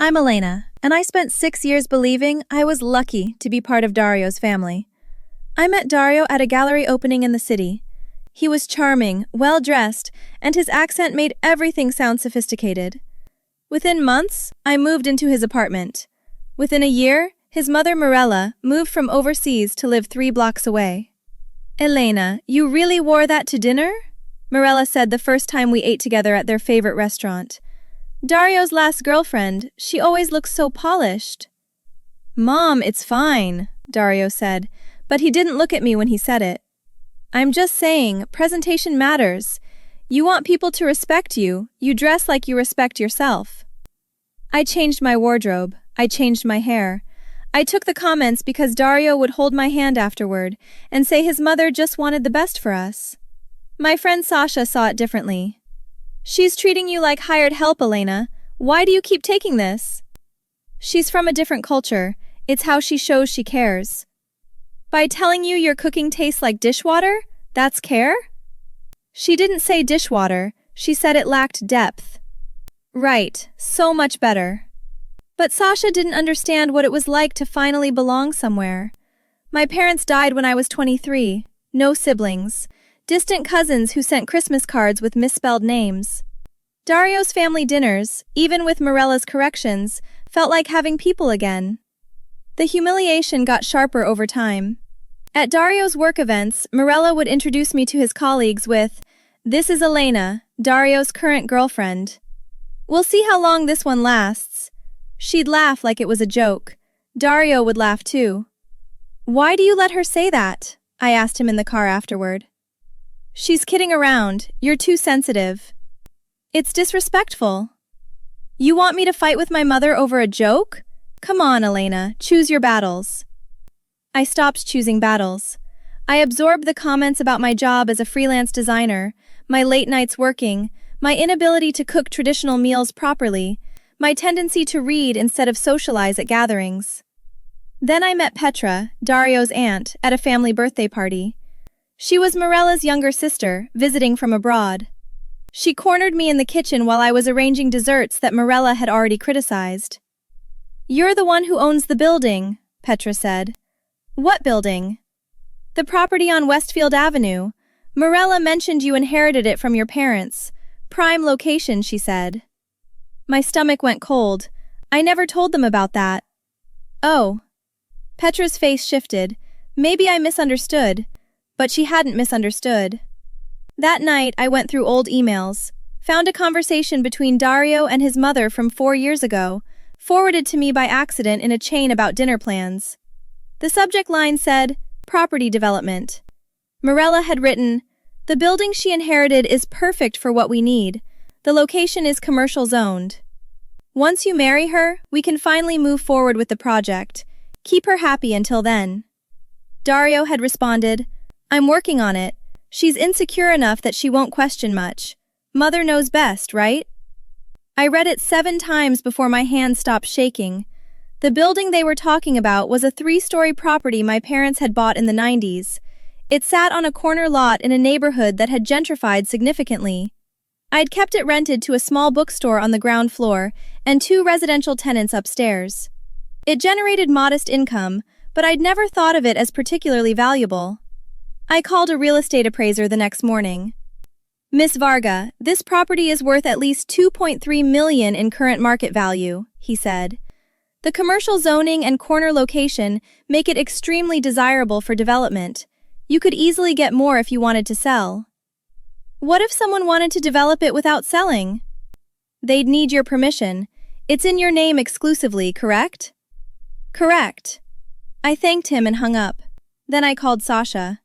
I'm Elena, and I spent 6 years believing I was lucky to be part of Dario's family. I met Dario at a gallery opening in the city. He was charming, well-dressed, and his accent made everything sound sophisticated. Within months, I moved into his apartment. Within a year, his mother Mirella moved from overseas to live 3 blocks away. "Elena, you really wore that to dinner?" Mirella said the first time we ate together at their favorite restaurant. "Dario's last girlfriend, she always looks so polished." "Mom, it's fine," Dario said, but he didn't look at me when he said it. "I'm just saying, presentation matters. You want people to respect you, you dress like you respect yourself." I changed my wardrobe, I changed my hair. I took the comments because Dario would hold my hand afterward and say his mother just wanted the best for us. My friend Sasha saw it differently. "She's treating you like hired help, Elena. Why do you keep taking this?" "She's from a different culture. It's how she shows she cares." "By telling you your cooking tastes like dishwater? That's care?" "She didn't say dishwater. She said it lacked depth." "Right, so much better." But Sasha didn't understand what it was like to finally belong somewhere. My parents died when I was 23. No siblings. Distant cousins who sent Christmas cards with misspelled names. Dario's family dinners, even with Mirella's corrections, felt like having people again. The humiliation got sharper over time. At Dario's work events, Mirella would introduce me to his colleagues with, "This is Elena, Dario's current girlfriend. We'll see how long this one lasts." She'd laugh like it was a joke. Dario would laugh too. "Why do you let her say that?" I asked him in the car afterward. "She's kidding around. You're too sensitive." "It's disrespectful." "You want me to fight with my mother over a joke? Come on, Elena, choose your battles." I stopped choosing battles. I absorbed the comments about my job as a freelance designer, my late nights working, my inability to cook traditional meals properly, my tendency to read instead of socialize at gatherings. Then I met Petra, Dario's aunt, at a family birthday party. She was Mirella's younger sister, visiting from abroad. She cornered me in the kitchen while I was arranging desserts that Mirella had already criticized. "You're the one who owns the building," Petra said. "What building?" "The property on Westfield Avenue. Mirella mentioned you inherited it from your parents. Prime location, she said." My stomach went cold. I never told them about that. "Oh." Petra's face shifted. Maybe I misunderstood. But she hadn't misunderstood. That night, I went through old emails, found a conversation between Dario and his mother from 4 years ago, forwarded to me by accident in a chain about dinner plans. The subject line said, "Property development." Mirella had written, "The building she inherited is perfect for what we need. The location is commercial zoned. Once you marry her, we can finally move forward with the project. Keep her happy until then." Dario had responded, "I'm working on it. She's insecure enough that she won't question much. Mother knows best, right?" I read it 7 times before my hand stopped shaking. The building they were talking about was a 3-story property my parents had bought in the 90s. It sat on a corner lot in a neighborhood that had gentrified significantly. I'd kept it rented to a small bookstore on the ground floor and 2 residential tenants upstairs. It generated modest income, but I'd never thought of it as particularly valuable. I called a real estate appraiser the next morning. "Miss Varga, this property is worth at least $2.3 million in current market value," he said. "The commercial zoning and corner location make it extremely desirable for development. You could easily get more if you wanted to sell." "What if someone wanted to develop it without selling?" "They'd need your permission. It's in your name exclusively, correct?" "Correct." I thanked him and hung up. Then I called Sasha.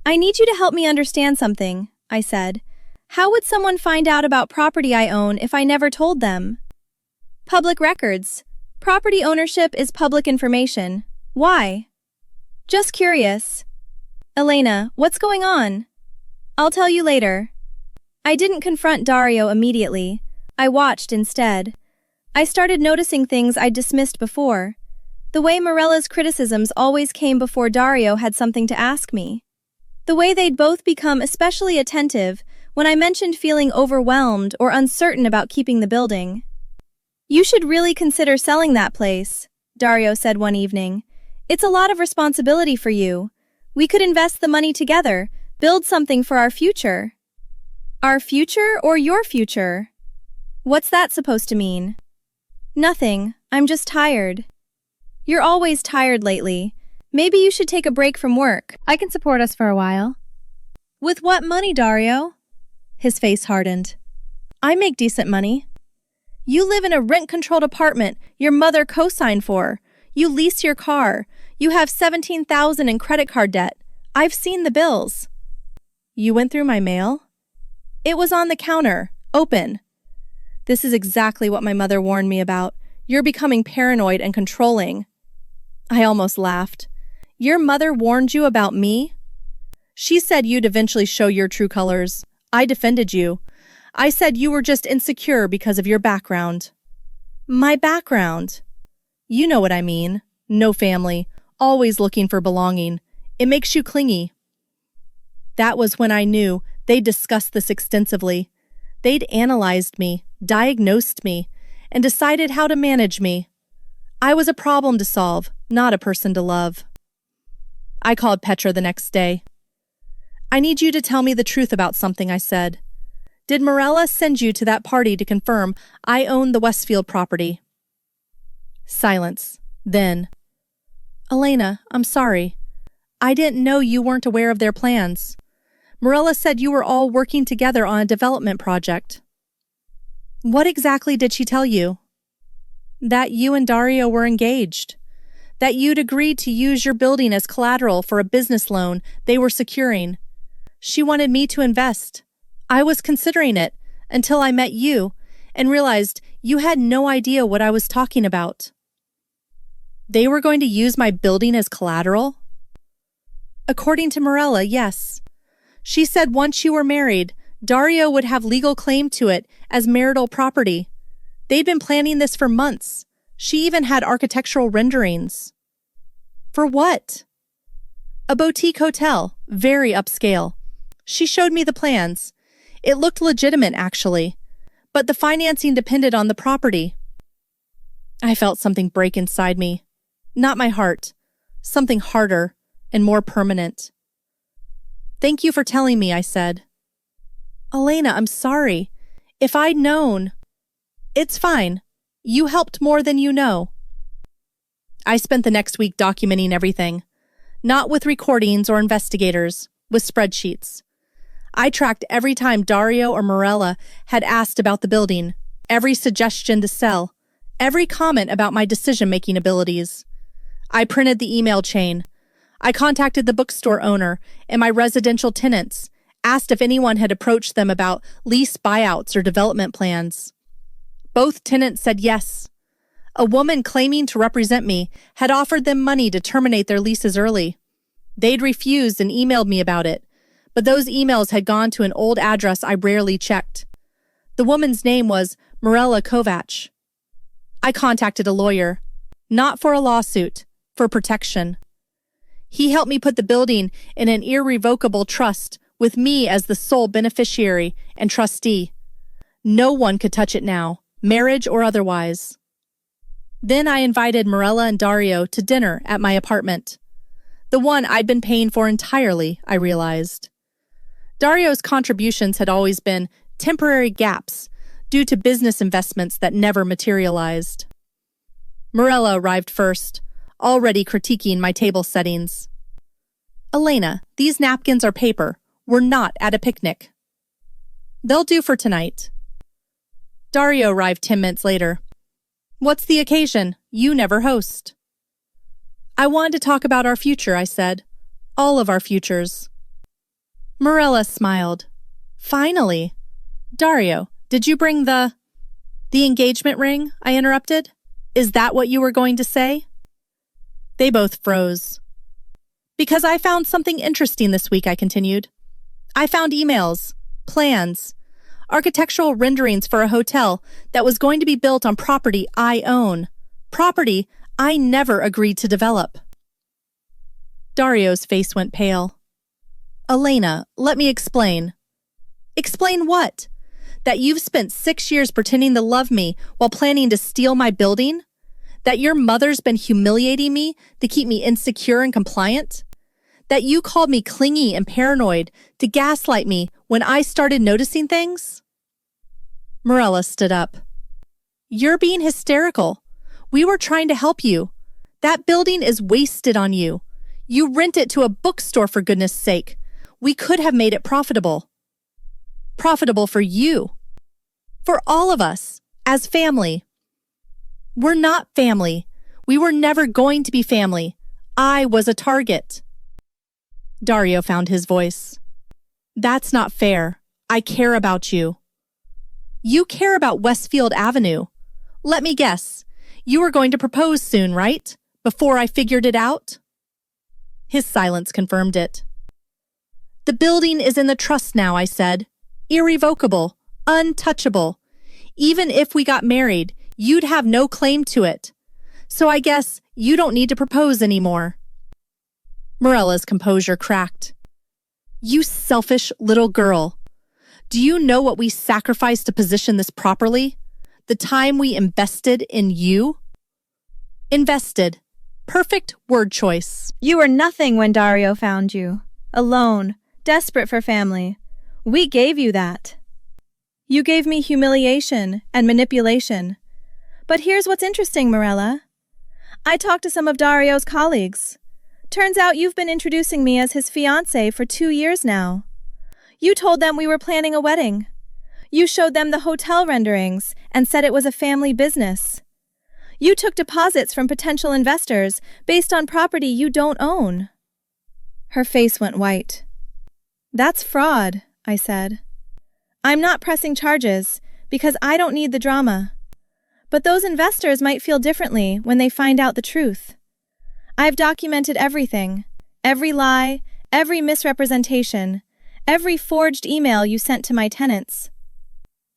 "I need you to help me understand something," I said. "How would someone find out about property I own if I never told them?" "Public records. Property ownership is public information. Why?" "Just curious." "Elena, what's going on?" "I'll tell you later." I didn't confront Dario immediately. I watched instead. I started noticing things I'd dismissed before. The way Mirella's criticisms always came before Dario had something to ask me. The way they'd both become especially attentive when I mentioned feeling overwhelmed or uncertain about keeping the building. You should really consider selling that place, Dario said one evening. It's a lot of responsibility for you. We could invest the money together, build something for our future. Our future or your future? What's that supposed to mean? Nothing. I'm just tired. You're always tired lately. Maybe you should take a break from work. I can support us for a while. With what money, Dario? His face hardened. I make decent money. You live in a rent-controlled apartment your mother co-signed for. You lease your car. You have $17,000 in credit card debt. I've seen the bills. You went through my mail? It was on the counter, open. This is exactly what my mother warned me about. You're becoming paranoid and controlling. I almost laughed. Your mother warned you about me? She said you'd eventually show your true colors. I defended you. I said you were just insecure because of your background. My background? You know what I mean. No family, always looking for belonging. It makes you clingy. That was when I knew they'd discussed this extensively. They'd analyzed me, diagnosed me, and decided how to manage me. I was a problem to solve, not a person to love. I called Petra the next day. I need you to tell me the truth about something, I said. Did Morella send you to that party to confirm I own the Westfield property? Silence. Then, Elena, I'm sorry. I didn't know you weren't aware of their plans. Morella said you were all working together on a development project. What exactly did she tell you? That you and Dario were engaged. That you'd agreed to use your building as collateral for a business loan they were securing. She wanted me to invest. I was considering it until I met you and realized you had no idea what I was talking about. They were going to use my building as collateral? According to Morella, yes. She said once you were married, Dario would have legal claim to it as marital property. They'd been planning this for months. She even had architectural renderings. For what? A boutique hotel, very upscale. She showed me the plans. It looked legitimate, actually. But the financing depended on the property. I felt something break inside me. Not my heart. Something harder and more permanent. Thank you for telling me, I said. Elena, I'm sorry. If I'd known... It's fine. You helped more than you know. I spent the next week documenting everything. Not with recordings or investigators, with spreadsheets. I tracked every time Dario or Morella had asked about the building, every suggestion to sell, every comment about my decision-making abilities. I printed the email chain. I contacted the bookstore owner and my residential tenants, asked if anyone had approached them about lease buyouts or development plans. Both tenants said yes. A woman claiming to represent me had offered them money to terminate their leases early. They'd refused and emailed me about it, but those emails had gone to an old address I rarely checked. The woman's name was Mirella Kovac. I contacted a lawyer, not for a lawsuit, for protection. He helped me put the building in an irrevocable trust with me as the sole beneficiary and trustee. No one could touch it now, marriage or otherwise. Then I invited Morella and Dario to dinner at my apartment. The one I'd been paying for entirely, I realized. Dario's contributions had always been temporary gaps due to business investments that never materialized. Morella arrived first, already critiquing my table settings. Elena, these napkins are paper. We're not at a picnic. They'll do for tonight. Dario arrived 10 minutes later. What's the occasion? You never host. I wanted to talk about our future, I said. All of our futures. Morella smiled. Finally. Dario, did you bring the engagement ring? I interrupted. Is that what you were going to say? They both froze. Because I found something interesting this week, I continued. I found emails, plans, architectural renderings for a hotel that was going to be built on property I own. Property I never agreed to develop. Dario's face went pale. Elena, let me explain. Explain what? That you've spent 6 years pretending to love me while planning to steal my building? That your mother's been humiliating me to keep me insecure and compliant? That you called me clingy and paranoid to gaslight me when I started noticing things? Morella stood up. You're being hysterical. We were trying to help you. That building is wasted on you. You rent it to a bookstore, for goodness sake. We could have made it profitable. Profitable for you. For all of us, as family. We're not family. We were never going to be family. I was a target. Dario found his voice. That's not fair. I care about you. You care about Westfield Avenue. Let me guess. You were going to propose soon, right? Before I figured it out? His silence confirmed it. The building is in the trust now, I said. Irrevocable. Untouchable. Even if we got married, you'd have no claim to it. So I guess you don't need to propose anymore. Morella's composure cracked. You selfish little girl. Do you know what we sacrificed to position this properly? The time we invested in you? Invested. Perfect word choice. You were nothing when Dario found you. Alone, desperate for family. We gave you that. You gave me humiliation and manipulation. But here's what's interesting, Morella. I talked to some of Dario's colleagues. Turns out you've been introducing me as his fiancé for 2 years now. You told them we were planning a wedding. You showed them the hotel renderings and said it was a family business. You took deposits from potential investors based on property you don't own. Her face went white. That's fraud, I said. I'm not pressing charges because I don't need the drama. But those investors might feel differently when they find out the truth. I've documented everything, every lie, every misrepresentation, every forged email you sent to my tenants.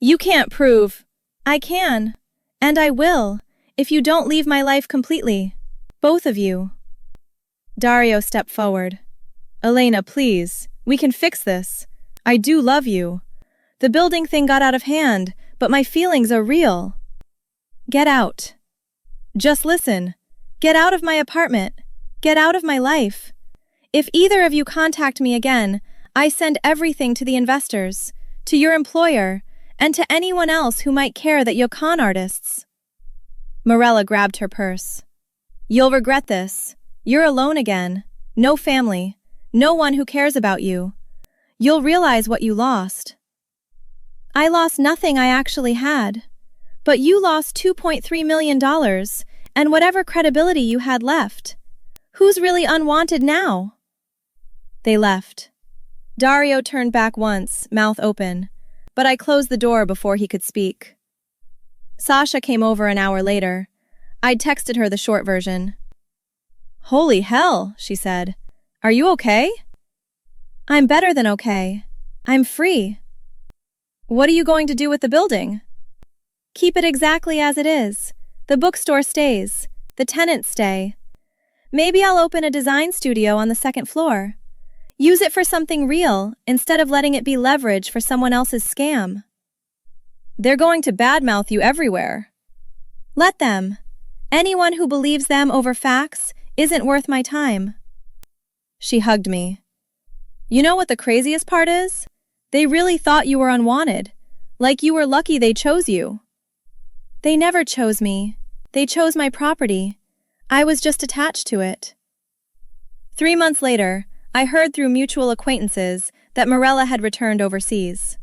You can't prove. I can, and I will, if you don't leave my life completely. Both of you. Dario stepped forward. Elena, please, we can fix this. I do love you. The building thing got out of hand, but my feelings are real. Get out. Just listen. Get out of my apartment. Get out of my life. If either of you contact me again, I send everything to the investors, to your employer, and to anyone else who might care that you're con artists. Morella grabbed her purse. You'll regret this. You're alone again. No family. No one who cares about you. You'll realize what you lost. I lost nothing I actually had. But you lost $2.3 million and whatever credibility you had left. Who's really unwanted now? They left. Dario turned back once, mouth open, but I closed the door before he could speak. Sasha came over an hour later. I'd texted her the short version. Holy hell, she said. Are you okay? I'm better than okay. I'm free. What are you going to do with the building? Keep it exactly as it is. The bookstore stays. The tenants stay. Maybe I'll open a design studio on the second floor. Use it for something real instead of letting it be leverage for someone else's scam. They're going to badmouth you everywhere. Let them. Anyone who believes them over facts isn't worth my time. She hugged me. You know what the craziest part is? They really thought you were unwanted, like you were lucky they chose you. They never chose me. They chose my property. I was just attached to it. 3 months later, I heard through mutual acquaintances that Morella had returned overseas.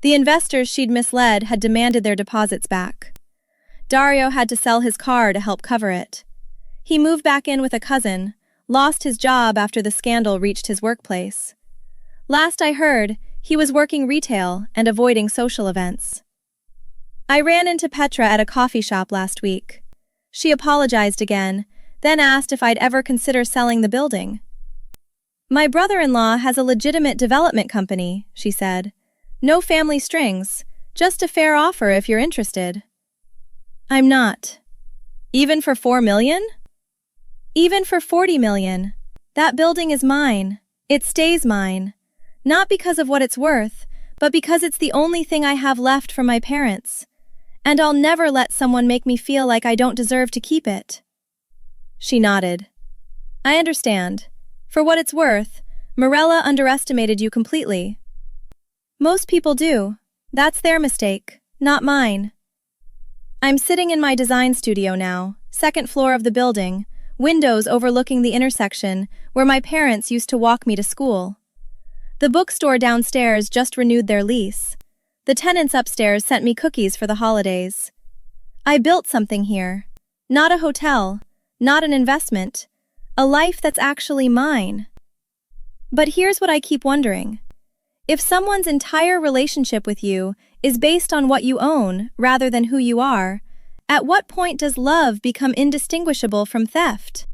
The investors she'd misled had demanded their deposits back. Dario had to sell his car to help cover it. He moved back in with a cousin, lost his job after the scandal reached his workplace. Last I heard, he was working retail and avoiding social events. I ran into Petra at a coffee shop last week. She apologized again, then asked if I'd ever consider selling the building. My brother-in-law has a legitimate development company, she said. No family strings, just a fair offer if you're interested. I'm not. Even for $4 million? Even for $40 million. That building is mine. It stays mine. Not because of what it's worth, but because it's the only thing I have left from my parents. And I'll never let someone make me feel like I don't deserve to keep it." She nodded. "I understand. For what it's worth, Morella underestimated you completely." "Most people do. That's their mistake, not mine." I'm sitting in my design studio now, second floor of the building, windows overlooking the intersection where my parents used to walk me to school. The bookstore downstairs just renewed their lease. The tenants upstairs sent me cookies for the holidays. I built something here. Not a hotel, not an investment, a life that's actually mine. But here's what I keep wondering. If someone's entire relationship with you is based on what you own rather than who you are, at what point does love become indistinguishable from theft?